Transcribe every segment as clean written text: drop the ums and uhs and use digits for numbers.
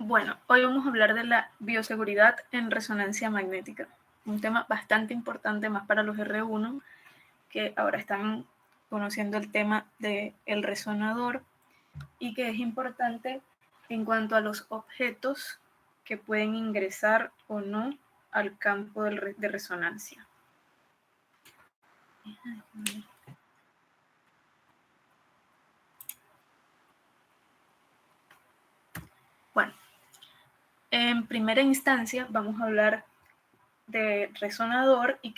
Bueno, hoy vamos a hablar de la bioseguridad en resonancia magnética, un tema bastante importante más para los R1, que ahora están conociendo el tema del resonador y que es importante en cuanto a los objetos que pueden ingresar o no al campo de resonancia. Bueno, en primera instancia vamos a hablar de resonador y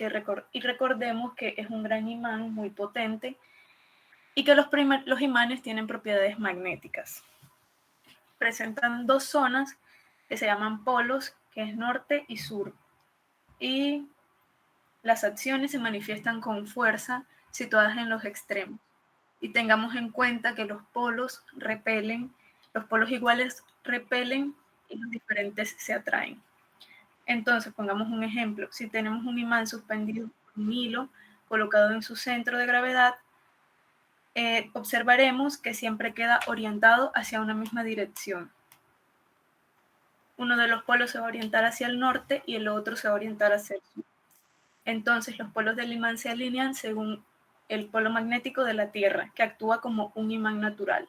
recordemos que es un gran imán muy potente y que los imanes tienen propiedades magnéticas. Presentan dos zonas que se llaman polos, que es norte y sur, y las acciones se manifiestan con fuerza situadas en los extremos. Y tengamos en cuenta que los polos iguales repelen y los diferentes se atraen. Entonces, pongamos un ejemplo. Si tenemos un imán suspendido por un hilo colocado en su centro de gravedad, observaremos que siempre queda orientado hacia una misma dirección. Uno de los polos se va a orientar hacia el norte y el otro se va a orientar hacia el sur. Entonces, los polos del imán se alinean según el polo magnético de la Tierra, que actúa como un imán natural.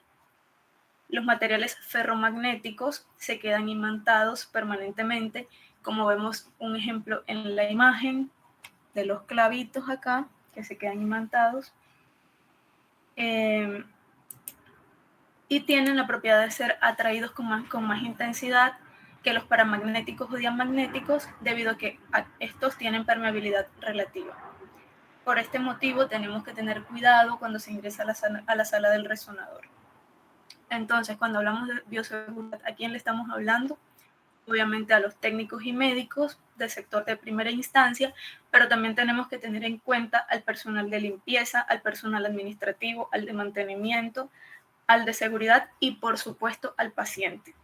Los materiales ferromagnéticos se quedan imantados permanentemente, como vemos un ejemplo en la imagen de los clavitos acá, que se quedan imantados. Y tienen la propiedad de ser atraídos con más intensidad que los paramagnéticos o diamagnéticos, debido a que estos tienen permeabilidad relativa. Por este motivo tenemos que tener cuidado cuando se ingresa a la sala del resonador. Entonces, cuando hablamos de bioseguridad, ¿a quién le estamos hablando? Obviamente a los técnicos y médicos del sector de primera instancia, pero también tenemos que tener en cuenta al personal de limpieza, al personal administrativo, al de mantenimiento, al de seguridad y, por supuesto, al paciente,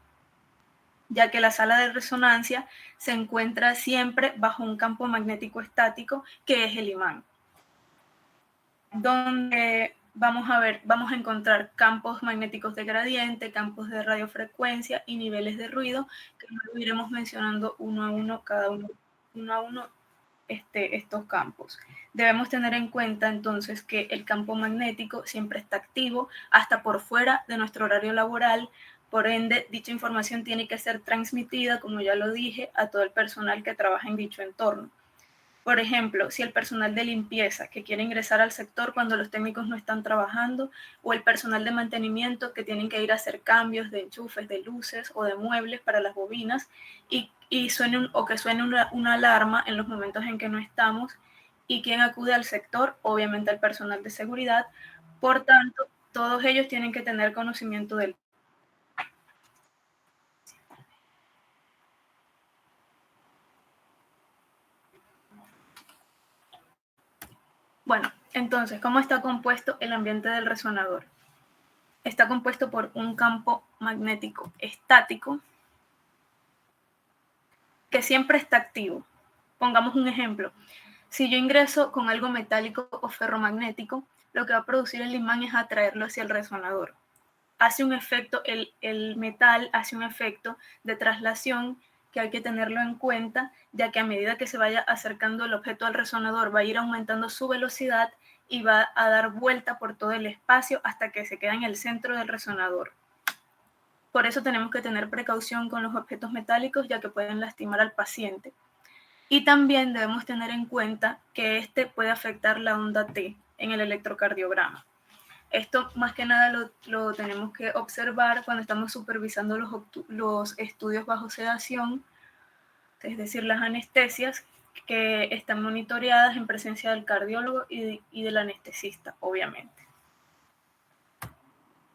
ya que la sala de resonancia se encuentra siempre bajo un campo magnético estático, que es el imán, donde vamos a encontrar campos magnéticos de gradiente, campos de radiofrecuencia y niveles de ruido, que luego iremos mencionando uno a uno estos campos. Debemos tener en cuenta entonces que el campo magnético siempre está activo hasta por fuera de nuestro horario laboral. Por ende, dicha información tiene que ser transmitida, como ya lo dije, a todo el personal que trabaja en dicho entorno. Por ejemplo, si el personal de limpieza que quiere ingresar al sector cuando los técnicos no están trabajando, o el personal de mantenimiento que tienen que ir a hacer cambios de enchufes, de luces o de muebles para las bobinas, que suene una alarma en los momentos en que no estamos, y quien acude al sector, obviamente el personal de seguridad. Por tanto, todos ellos tienen que tener conocimiento del. Bueno, entonces, ¿cómo está compuesto el ambiente del resonador? Está compuesto por un campo magnético estático que siempre está activo. Pongamos un ejemplo. Si yo ingreso con algo metálico o ferromagnético, lo que va a producir el imán es atraerlo hacia el resonador. Hace un efecto, el metal hace un efecto de traslación que hay que tenerlo en cuenta, ya que a medida que se vaya acercando el objeto al resonador va a ir aumentando su velocidad y va a dar vuelta por todo el espacio hasta que se queda en el centro del resonador. Por eso tenemos que tener precaución con los objetos metálicos, ya que pueden lastimar al paciente. Y también debemos tener en cuenta que este puede afectar la onda T en el electrocardiograma. Esto más que nada lo tenemos que observar cuando estamos supervisando los estudios bajo sedación, es decir, las anestesias que están monitoreadas en presencia del cardiólogo y del anestesista, obviamente.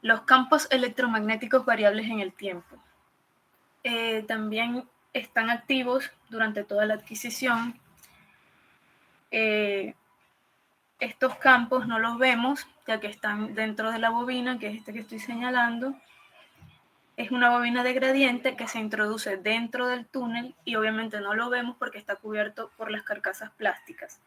Los campos electromagnéticos variables en el tiempo. También están activos durante toda la adquisición. Estos campos no los vemos, ya que están dentro de la bobina, que es este que estoy señalando. Es una bobina de gradiente que se introduce dentro del túnel y obviamente no lo vemos porque está cubierto por las carcasas plásticas.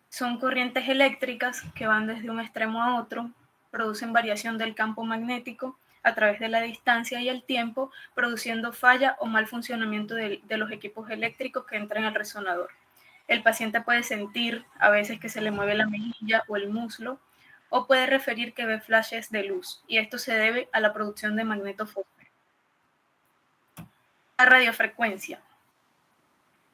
Son corrientes eléctricas que van desde un extremo a otro, producen variación del campo magnético, a través de la distancia y el tiempo, produciendo falla o mal funcionamiento de los equipos eléctricos que entran al resonador. El paciente puede sentir a veces que se le mueve la mejilla o el muslo, o puede referir que ve flashes de luz, y esto se debe a la producción de magnetofósforo. La radiofrecuencia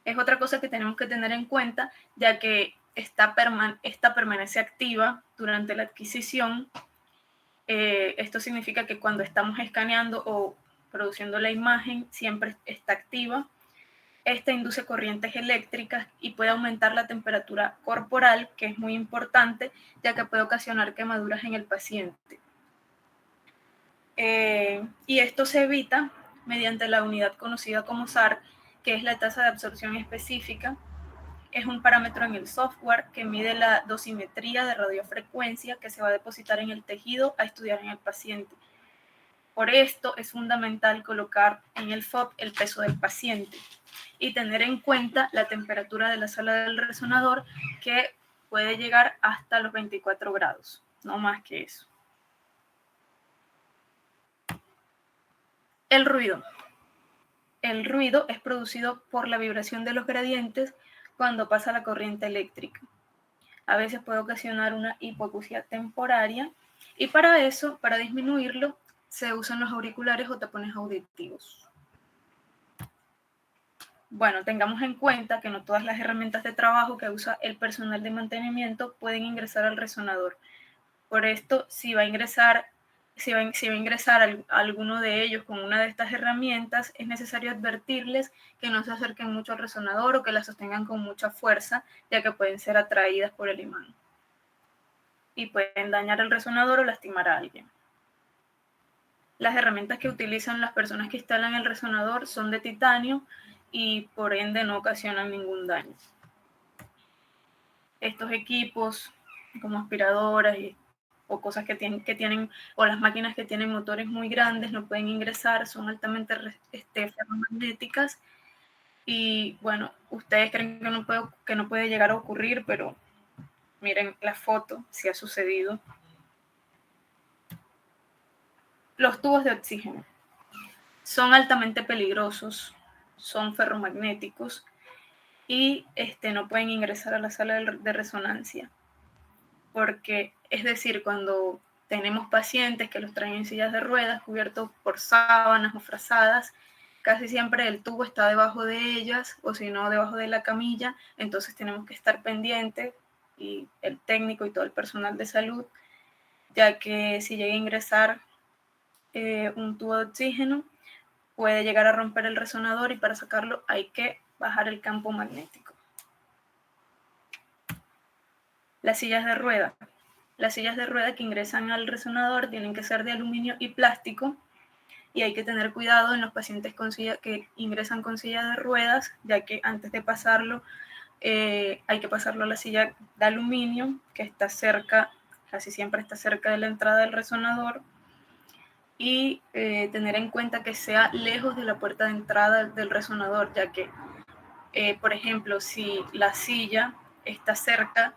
es otra cosa que tenemos que tener en cuenta, ya que esta permanece activa durante la adquisición. Esto significa que cuando estamos escaneando o produciendo la imagen, siempre está activa. Esta induce corrientes eléctricas y puede aumentar la temperatura corporal, que es muy importante, ya que puede ocasionar quemaduras en el paciente. Y esto se evita mediante la unidad conocida como SAR, que es la tasa de absorción específica. Es un parámetro en el software que mide la dosimetría de radiofrecuencia que se va a depositar en el tejido a estudiar en el paciente. Por esto es fundamental colocar en el FOB el peso del paciente y tener en cuenta la temperatura de la sala del resonador, que puede llegar hasta los 24 grados, no más que eso. El ruido. El ruido es producido por la vibración de los gradientes cuando pasa la corriente eléctrica. A veces puede ocasionar una hipoacusia temporaria, y para eso, para disminuirlo, se usan los auriculares o tapones auditivos. Bueno, tengamos en cuenta que no todas las herramientas de trabajo que usa el personal de mantenimiento pueden ingresar al resonador. Por esto, si va a ingresar alguno de ellos con una de estas herramientas, es necesario advertirles que no se acerquen mucho al resonador o que la sostengan con mucha fuerza, ya que pueden ser atraídas por el imán y pueden dañar el resonador o lastimar a alguien. Las herramientas que utilizan las personas que instalan el resonador son de titanio y por ende no ocasionan ningún daño. Estos equipos, como aspiradoras o cosas que tienen, o las máquinas que tienen motores muy grandes, no pueden ingresar, son altamente ferromagnéticas. Y bueno, ustedes creen que no puede llegar a ocurrir, pero miren la foto, si ha sucedido. Los tubos de oxígeno son altamente peligrosos, son ferromagnéticos y no pueden ingresar a la sala de resonancia. Porque, es decir, cuando tenemos pacientes que los traen en sillas de ruedas cubiertos por sábanas o frazadas, casi siempre el tubo está debajo de ellas, o si no, debajo de la camilla. Entonces tenemos que estar pendientes, y el técnico y todo el personal de salud, ya que si llega a ingresar un tubo de oxígeno, puede llegar a romper el resonador, y para sacarlo hay que bajar el campo magnético. Las sillas de rueda. Las sillas de rueda que ingresan al resonador tienen que ser de aluminio y plástico, y hay que tener cuidado en los pacientes que ingresan con silla de ruedas, ya que antes de pasarlo hay que pasarlo a la silla de aluminio, que está cerca, casi siempre está cerca de la entrada del resonador, y tener en cuenta que sea lejos de la puerta de entrada del resonador, ya que, por ejemplo, si la silla está cerca,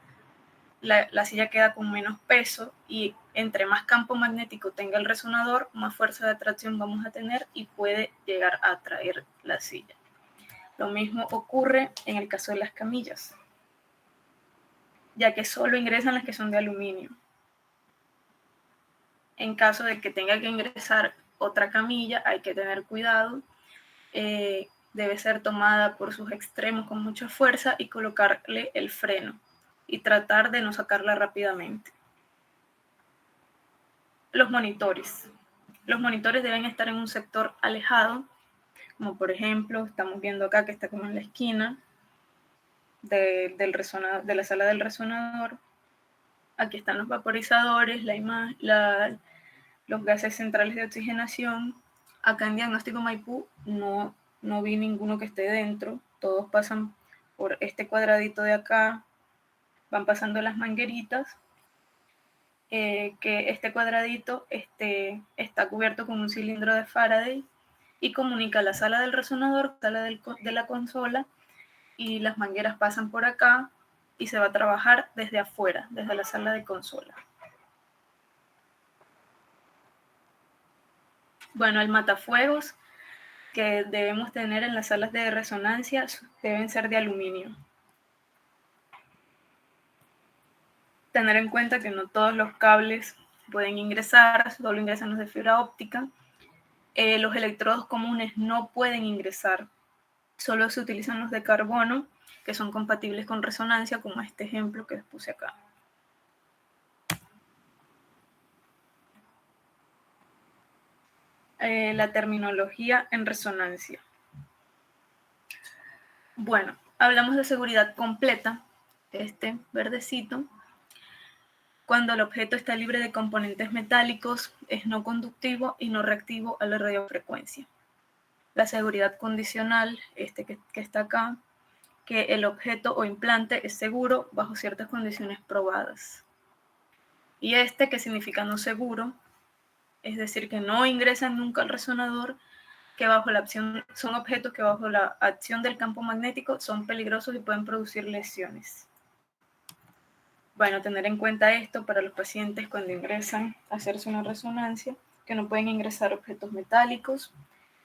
la silla queda con menos peso, y entre más campo magnético tenga el resonador, más fuerza de atracción vamos a tener y puede llegar a atraer la silla. Lo mismo ocurre en el caso de las camillas, ya que solo ingresan las que son de aluminio. En caso de que tenga que ingresar otra camilla, hay que tener cuidado. Debe ser tomada por sus extremos con mucha fuerza y colocarle el freno y tratar de no sacarla rápidamente. Los monitores. Los monitores deben estar en un sector alejado, como por ejemplo estamos viendo acá, que está como en la esquina de la sala del resonador. Aquí están los vaporizadores, los gases centrales de oxigenación. Acá en Diagnóstico Maipú no vi ninguno que esté dentro. Todos pasan por este cuadradito de acá, van pasando las mangueritas, que este cuadradito está cubierto con un cilindro de Faraday y comunica la sala del resonador, sala de la consola, y las mangueras pasan por acá y se va a trabajar desde afuera, desde la sala de consola. Bueno, el matafuegos que debemos tener en las salas de resonancia deben ser de aluminio. Tener en cuenta que no todos los cables pueden ingresar, solo ingresan los de fibra óptica. Los electrodos comunes no pueden ingresar, solo se utilizan los de carbono, que son compatibles con resonancia, como este ejemplo que les puse acá. La terminología en resonancia. Bueno, hablamos de seguridad completa, este verdecito, cuando el objeto está libre de componentes metálicos, es no conductivo y no reactivo a la radiofrecuencia. La seguridad condicional, este que está acá, que el objeto o implante es seguro bajo ciertas condiciones probadas. Y este que significa no seguro, es decir, que no ingresan nunca al resonador, que son objetos que bajo la acción del campo magnético son peligrosos y pueden producir lesiones. Bueno, tener en cuenta esto para los pacientes cuando ingresan a hacerse una resonancia, que no pueden ingresar objetos metálicos,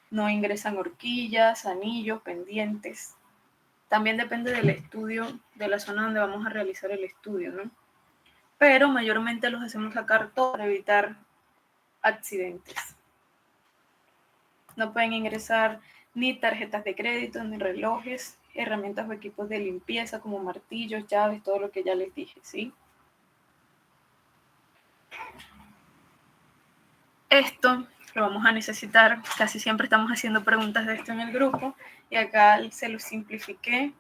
no ingresan horquillas, anillos, pendientes. También depende del estudio, de la zona donde vamos a realizar el estudio, ¿no? Pero mayormente los hacemos sacar todo para evitar accidentes. No pueden ingresar ni tarjetas de crédito, ni relojes, herramientas o equipos de limpieza como martillos, llaves, todo lo que ya les dije, ¿sí? Esto lo vamos a necesitar, casi siempre estamos haciendo preguntas de esto en el grupo y acá se lo simplifiqué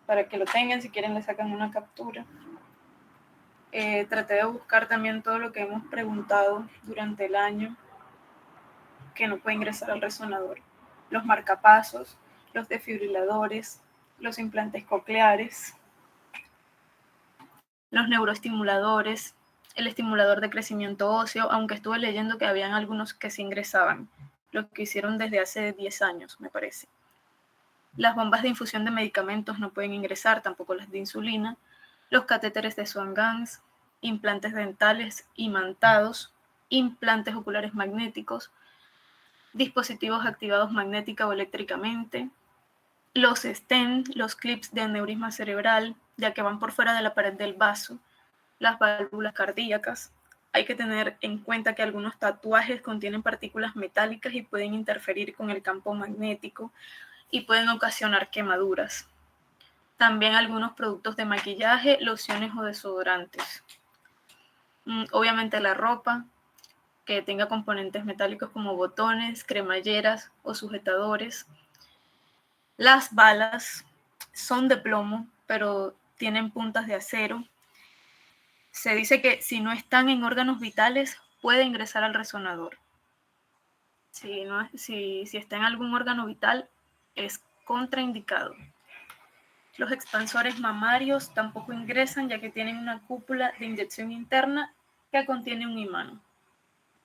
para que lo tengan, si quieren le sacan una captura. Traté de buscar también todo lo que hemos preguntado durante el año que no puede ingresar al resonador. Los marcapasos, los desfibriladores, los implantes cocleares, los neuroestimuladores, el estimulador de crecimiento óseo, aunque estuve leyendo que habían algunos que sí ingresaban, lo que hicieron desde hace 10 años, me parece. Las bombas de infusión de medicamentos no pueden ingresar, tampoco las de insulina, los catéteres de Swan-Ganz, implantes dentales imantados, implantes oculares magnéticos, dispositivos activados magnética o eléctricamente, los stent, los clips de aneurisma cerebral, ya que van por fuera de la pared del vaso, las válvulas cardíacas. Hay que tener en cuenta que algunos tatuajes contienen partículas metálicas y pueden interferir con el campo magnético y pueden ocasionar quemaduras. También algunos productos de maquillaje, lociones o desodorantes. Obviamente la ropa que tenga componentes metálicos como botones, cremalleras o sujetadores. Las balas son de plomo, pero tienen puntas de acero. Se dice que si no están en órganos vitales, puede ingresar al resonador. Si está en algún órgano vital, es contraindicado. Los expansores mamarios tampoco ingresan, ya que tienen una cúpula de inyección interna que contiene un imán.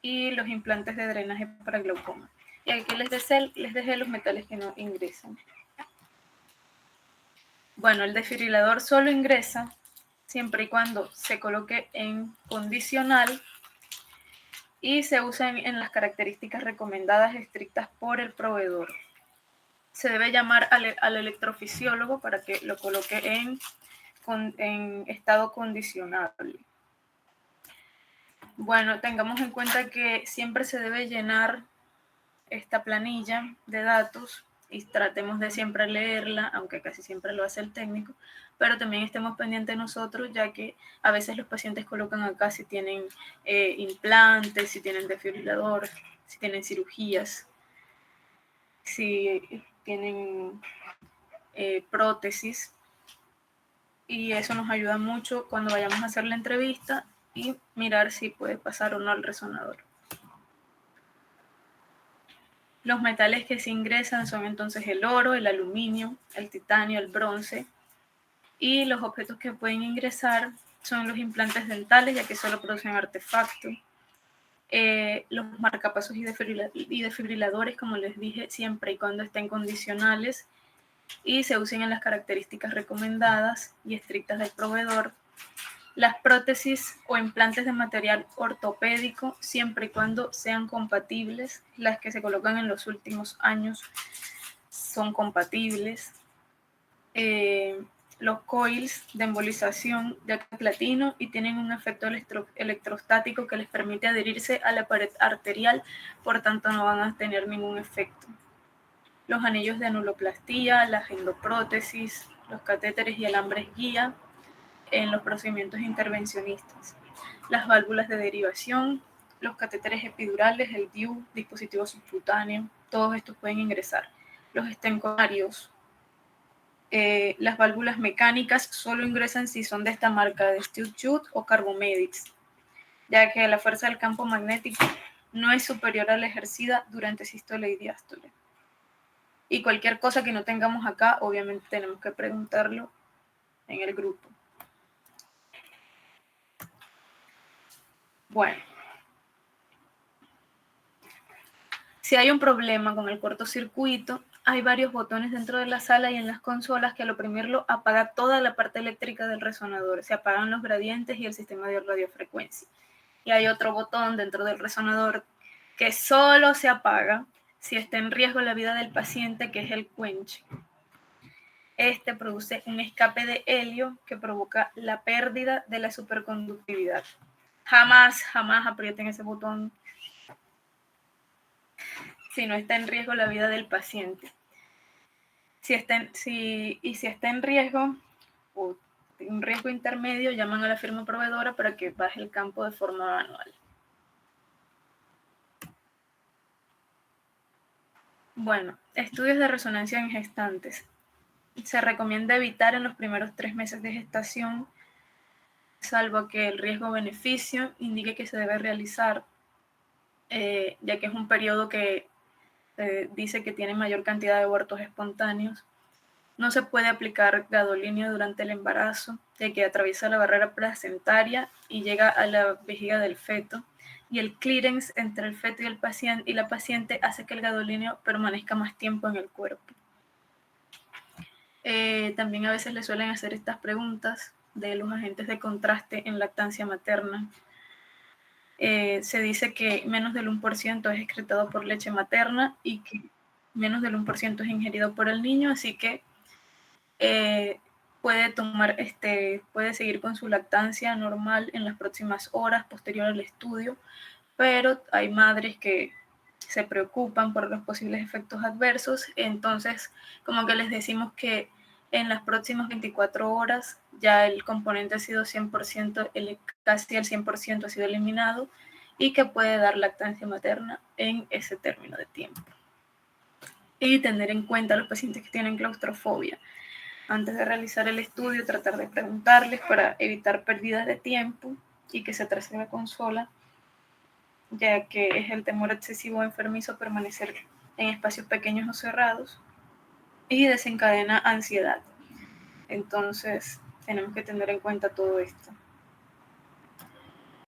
Y los implantes de drenaje para glaucoma. Y aquí les dejé los metales que no ingresan. Bueno, el desfibrilador solo ingresa siempre y cuando se coloque en condicional y se usen en las características recomendadas estrictas por el proveedor. Se debe llamar al electrofisiólogo para que lo coloque en estado condicionable. Bueno, tengamos en cuenta que siempre se debe llenar esta planilla de datos y tratemos de siempre leerla, aunque casi siempre lo hace el técnico, pero también estemos pendientes nosotros, ya que a veces los pacientes colocan acá si tienen implantes, si tienen desfibrilador, si tienen cirugías, si tienen prótesis, y eso nos ayuda mucho cuando vayamos a hacer la entrevista y mirar si puede pasar o no al resonador. Los metales que se ingresan son entonces el oro, el aluminio, el titanio, el bronce. Y los objetos que pueden ingresar son los implantes dentales, ya que solo producen artefactos. Los marcapasos y desfibriladores, como les dije, siempre y cuando estén condicionales y se usen en las características recomendadas y estrictas del proveedor. Las prótesis o implantes de material ortopédico, siempre y cuando sean compatibles, las que se colocan en los últimos años son compatibles. Los coils de embolización de platino y tienen un efecto electrostático que les permite adherirse a la pared arterial, por tanto no van a tener ningún efecto. Los anillos de anuloplastía, las endoprótesis, los catéteres y alambres guía en los procedimientos intervencionistas, las válvulas de derivación, los catéteres epidurales, el DIU, dispositivo subcutáneo, todos estos pueden ingresar. Los estenconarios, las válvulas mecánicas solo ingresan si son de esta marca de SteelJute o Carbomedics, ya que la fuerza del campo magnético no es superior a la ejercida durante sístole y diástole. Y cualquier cosa que no tengamos acá, obviamente tenemos que preguntarlo en el grupo. Bueno, si hay un problema con el cortocircuito, hay varios botones dentro de la sala y en las consolas que al oprimirlo apaga toda la parte eléctrica del resonador. Se apagan los gradientes y el sistema de radiofrecuencia. Y hay otro botón dentro del resonador que solo se apaga si está en riesgo la vida del paciente, que es el quench. Este produce un escape de helio que provoca la pérdida de la superconductividad. Jamás aprieten ese botón si no está en riesgo la vida del paciente. Si está en riesgo o un riesgo intermedio, llaman a la firma proveedora para que baje el campo de forma manual. Bueno, estudios de resonancia en gestantes. Se recomienda evitar en los primeros 3 meses de gestación, salvo que el riesgo-beneficio indique que se debe realizar, ya que es un periodo que dice que tiene mayor cantidad de abortos espontáneos. No se puede aplicar gadolinio durante el embarazo, ya que atraviesa la barrera placentaria y llega a la vejiga del feto. Y el clearance entre el feto y la paciente hace que el gadolinio permanezca más tiempo en el cuerpo. También a veces le suelen hacer estas preguntas de los agentes de contraste en lactancia materna. Se dice que menos del 1% es excretado por leche materna y que menos del 1% es ingerido por el niño, así que puede seguir con su lactancia normal en las próximas horas posterior al estudio, pero hay madres que se preocupan por los posibles efectos adversos, entonces como que les decimos que en las próximas 24 horas ya el componente ha sido 100%, casi el 100% ha sido eliminado y que puede dar lactancia materna en ese término de tiempo. Y tener en cuenta a los pacientes que tienen claustrofobia. Antes de realizar el estudio, tratar de preguntarles para evitar pérdidas de tiempo y que se atrase la consola, ya que es el temor excesivo o enfermizo a permanecer en espacios pequeños o cerrados y desencadena ansiedad. Entonces, tenemos que tener en cuenta todo esto.